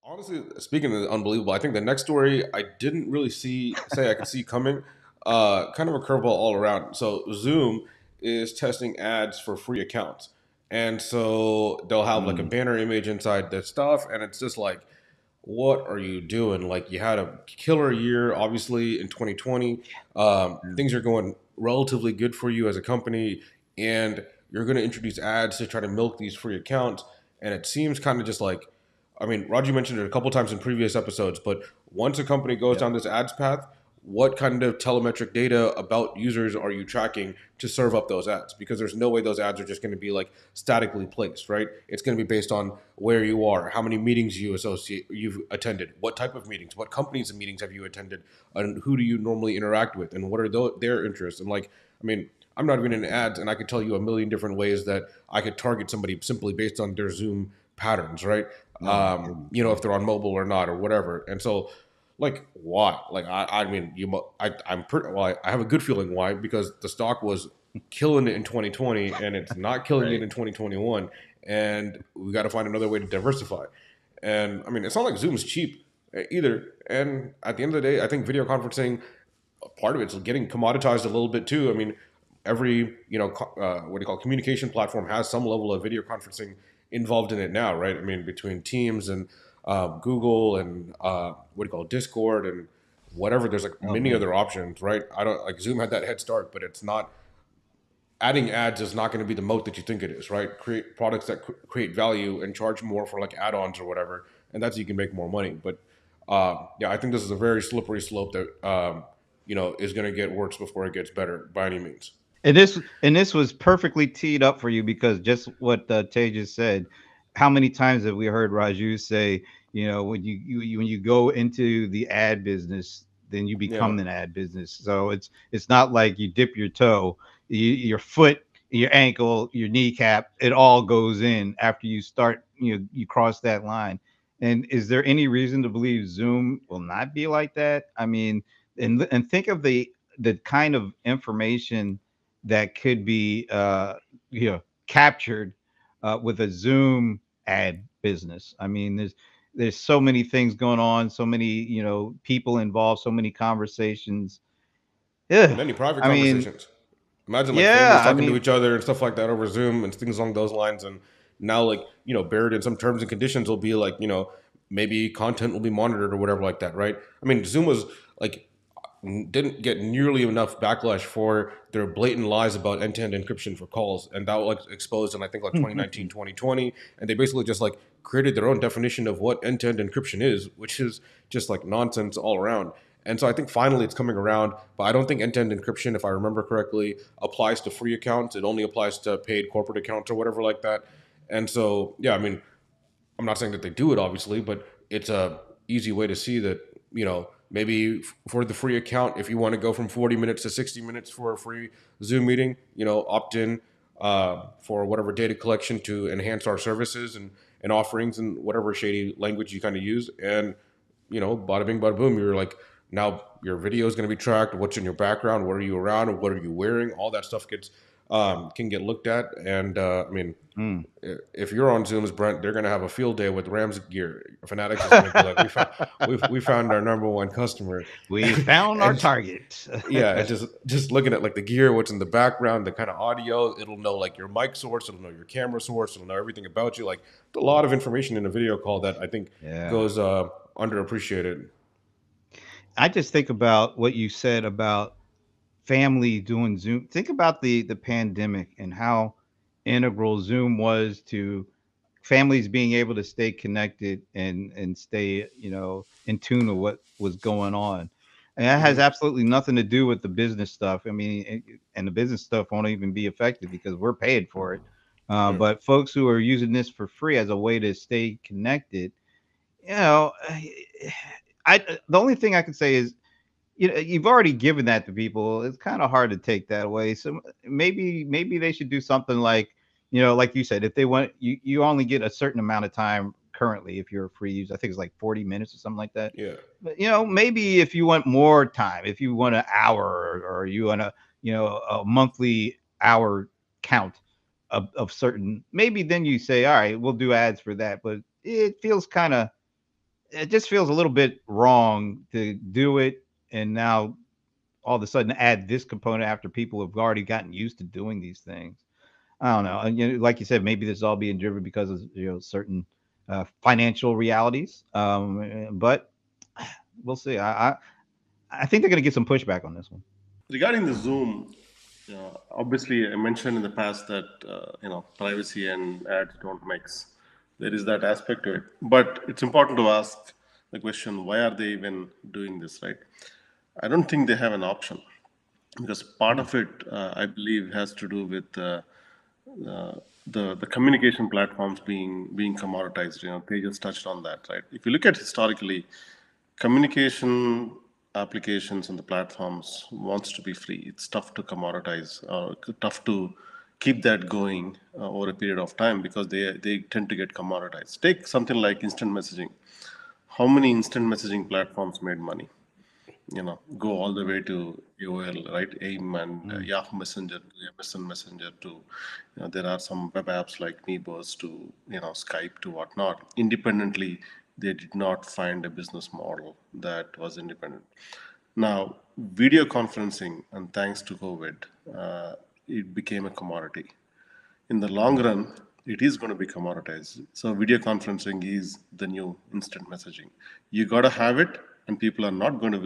Honestly, speaking of unbelievable, I think the next story I didn't really say I could see coming. Kind of a curveball all around. So Zoom is testing ads for free accounts, and so they'll have like a Mm, banner image inside the stuff, and it's just like, what are you doing? Like you had a killer year, obviously in 2020. mm, Things are going relatively good for you as a company, and you're going to introduce ads to try to milk these free accounts, and it seems kind of just like I mean, Roger mentioned it a couple times in previous episodes, but once a company goes yep. down this ads path, what kind of telemetric data about users are you tracking to serve up those ads? Because there's no way those ads are just going to be like statically placed, right? It's going to be based on where you are, how many meetings you've attended, what type of meetings, what companies and meetings have you attended, and who do you normally interact with, and what are their interests? And like, I mean, I'm not even in ads, and I could tell you a million different ways that I could target somebody simply based on their Zoom patterns, right? Oh my goodness. If they're on mobile or not or whatever. And so, like, why? Like, I mean, I'm pretty. Well, I have a good feeling why because the stock was killing it in 2020 and it's not killing it Right. in 2021, and we got to find another way to diversify. And I mean, it's not like Zoom's cheap either. And at the end of the day, I think video conferencing part of it's getting commoditized a little bit too. I mean, every what do you call communication platform has some level of video conferencing involved in it now, right? I mean, between Teams and Google and what do you call Discord and whatever. There's like Oh many man. other options, right? I don't like Zoom had that head start, but it's not adding ads is not going to be the moat that you think it is, right? Create products that create value and charge more for like add-ons or whatever, and that's how you can make more money. But yeah, I think this is a very slippery slope that is going to get worse before it gets better by any means. And this was perfectly teed up for you because just what Tejas said. How many times have we heard Raju say, when when you go into the ad business, then you Yeah, become an ad business. So it's not like you dip your toe, your foot, your ankle, your kneecap, it all goes in after you start. You cross that line. And is there any reason to believe Zoom will not be like that? I mean, and think of the kind of information that could be captured with a Zoom ad business. I mean, there's so many things going on, so many people involved, so many conversations. Yeah, many private I mean, conversations. Imagine like families yeah, I talking to mean, each other and stuff like that over Zoom and things along those lines. And now, like buried in some terms and conditions will be like maybe content will be monitored or whatever like that, right? I mean, Zoom was like didn't get nearly enough backlash for their blatant lies about end-to-end encryption for calls, and that was exposed in I think like 2019, 2020, and they basically just like created their own definition of what end-to-end encryption is, which is just like nonsense all around. And so I think finally it's coming around, but I don't think end-to-end encryption, if I remember correctly, applies to free accounts. It only applies to paid corporate accounts or whatever like that. And so yeah, I mean, I'm not saying that they do it, obviously, but it's a easy way to see that maybe for the free account, if you want to go from 40 minutes to 60 minutes for a free Zoom meeting, opt in for whatever data collection to enhance our services and offerings and whatever shady language you kind of use, and bada bing, bada boom, you're like now your video is going to be tracked. What's in your background? What are you around? What are you wearing? All that stuff gets can get looked at, and I mean mm. if you're on Zoom's Brent, they're gonna have a field day with Rams gear. Fanatics is gonna be like, we found our number one customer, We found our and target. yeah, and just looking at like the gear, what's in the background, the kind of audio, it'll know like your mic source, it'll know your camera source, it'll know everything about you. Like a lot of information in a video call that I think Yeah. goes underappreciated. I just think about what you said about family doing Zoom. Think about the pandemic and how integral Zoom was to families being able to stay connected and stay in tune with what was going on. And that has Hmm. absolutely nothing to do with the business stuff. I mean, and the business stuff won't even be affected because we're paid for it. Right. But folks who are using this for free as a way to stay connected, you know, I the only thing I can say is you've already given that to people. It's kind of hard to take that away. So maybe they should do something like, like you said, if they want you only get a certain amount of time currently if you're a free user. I think it's like 40 minutes or something like that. Yeah. But maybe if you want more time, if you want an hour or you want a monthly hour count of certain, maybe then you say, all right, we'll do ads for that. But it feels kind of it just feels a little bit wrong to do it and now all of a sudden add this component after people have already gotten used to doing these things. I don't know. And, like you said, maybe this is all being driven because of certain financial realities. But we'll see. I think they're going to get some pushback on this one. Regarding the Zoom, obviously, I mentioned in the past that privacy and ads don't mix. There is that aspect to it, but it's important to ask the question: why are they even doing this? Right? I don't think they have an option because part Hmm. of it, I believe, has to do with the communication platforms being commoditized. They just touched on that, right? If you look at historically, communication applications and the platforms wants to be free. It's tough to commoditize or tough to keep that going over a period of time because they tend to get commoditized. Take something like instant messaging. How many instant messaging platforms made money? Go all the way to AOL, right? AIM and Mm. Yahoo Messenger, to MSN Messenger to, there are some web apps like Meebus to, Skype to whatnot. Independently, they did not find a business model that was independent. Now, video conferencing, and thanks to COVID, it became a commodity. In the long run, it is going to be commoditized. So video conferencing is the new instant messaging. You got to have it, and people are not willing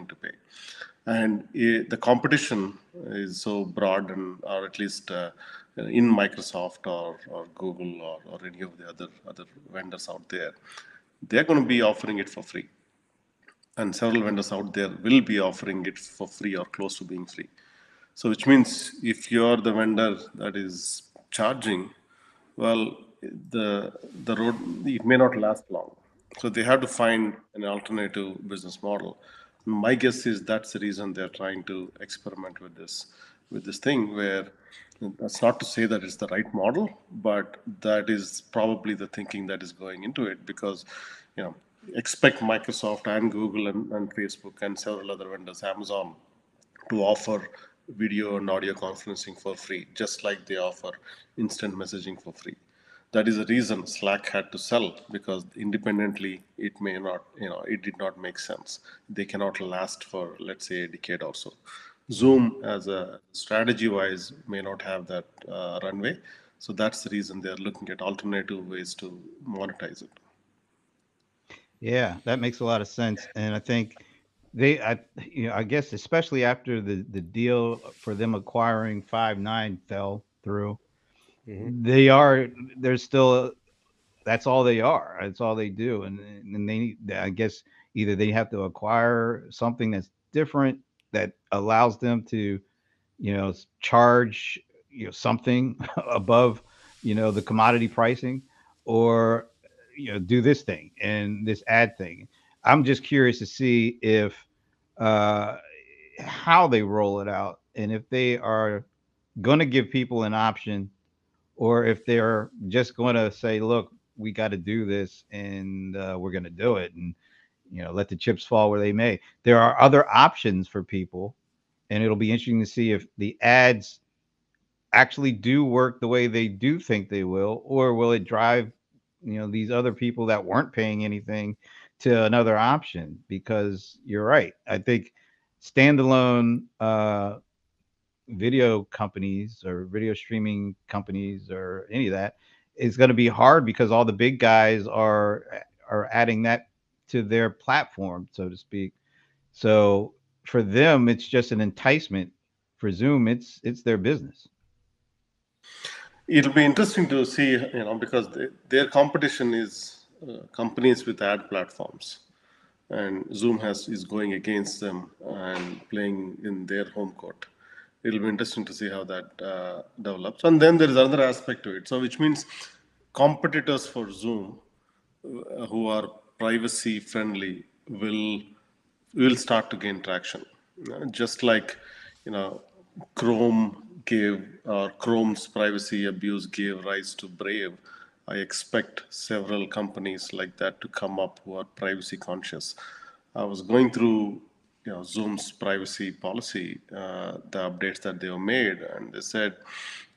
to pay. And the competition is so broad, and or at least in Microsoft or Google or any of the other vendors out there, they're going to be offering it for free, and several vendors out there will be offering it for free or close to being free. So, which means if you're the vendor that is charging, well, the the road it may not last long. So they have to find an alternative business model. My guess is that's the reason they're trying to experiment with this thing where that's not to say that it's the right model, but that is probably the thinking that is going into it because you know expect Microsoft and Google and Facebook and several other vendors, Amazon, to offer video and audio conferencing for free, just like they offer instant messaging for free. That is the reason Slack had to sell because independently it may not, it did not make sense. They cannot last for, let's say, a decade or so. Zoom, as a strategy wise, may not have that runway. So that's the reason they're looking at alternative ways to monetize it. Yeah, that makes a lot of sense, and I think I guess especially after the deal for them acquiring Five9 fell through, Hmm. they are they're still that's all they are. That's all they do, and I guess either they have to acquire something that's different that allows them to charge something above the commodity pricing, or do this thing and this ad thing. I'm just curious to see if uh how they roll it out and if they are going to give people an option or if they're just going to say, look, we got to do this and we're going to do it, and let the chips fall where they may. There are other options for people, and it'll be interesting to see if the ads actually do work the way they do think they will, or will it drive these other people that weren't paying anything to another option? Because you're right, I think standalone video companies or video streaming companies or any of that is going to be hard because all the big guys are adding that to their platform, so to speak. So for them, it's just an enticement. For Zoom, it's their business. It'll be interesting to see, because their competition is companies with ad platforms, and Zoom has is going against them and playing in their home court. It'll be interesting to see how that develops. And then there is another aspect to it. So, which means competitors for Zoom who are privacy friendly will start to gain traction. Just like you know, Chrome's privacy abuse gave rise to Brave. I expect several companies like that to come up who are privacy conscious. I was going through Zoom's privacy policy, the updates that they were made, and they said,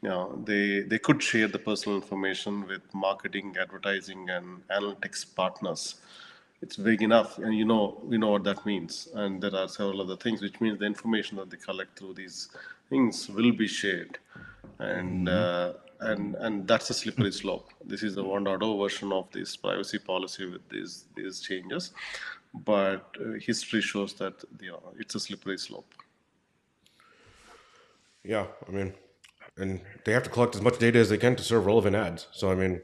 they could share the personal information with marketing, advertising, and analytics partners. It's vague enough, and we know what that means. And there are several other things, which means the information that they collect through these things will be shared, and Mhm. and that's a slippery slope. This is the 1.0 version of this privacy policy with these changes, but history shows that it's a slippery slope. Yeah, I mean, and they have to collect as much data as they can to serve relevant ads. So I mean,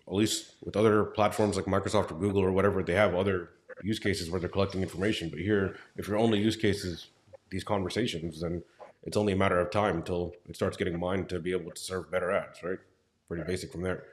at least with other platforms like Microsoft or Google or whatever, they have other use cases where they're collecting information. But here, if your only use case is these conversations, then it's only a matter of time until it starts getting mined to be able to serve better ads, right? Pretty basic from there.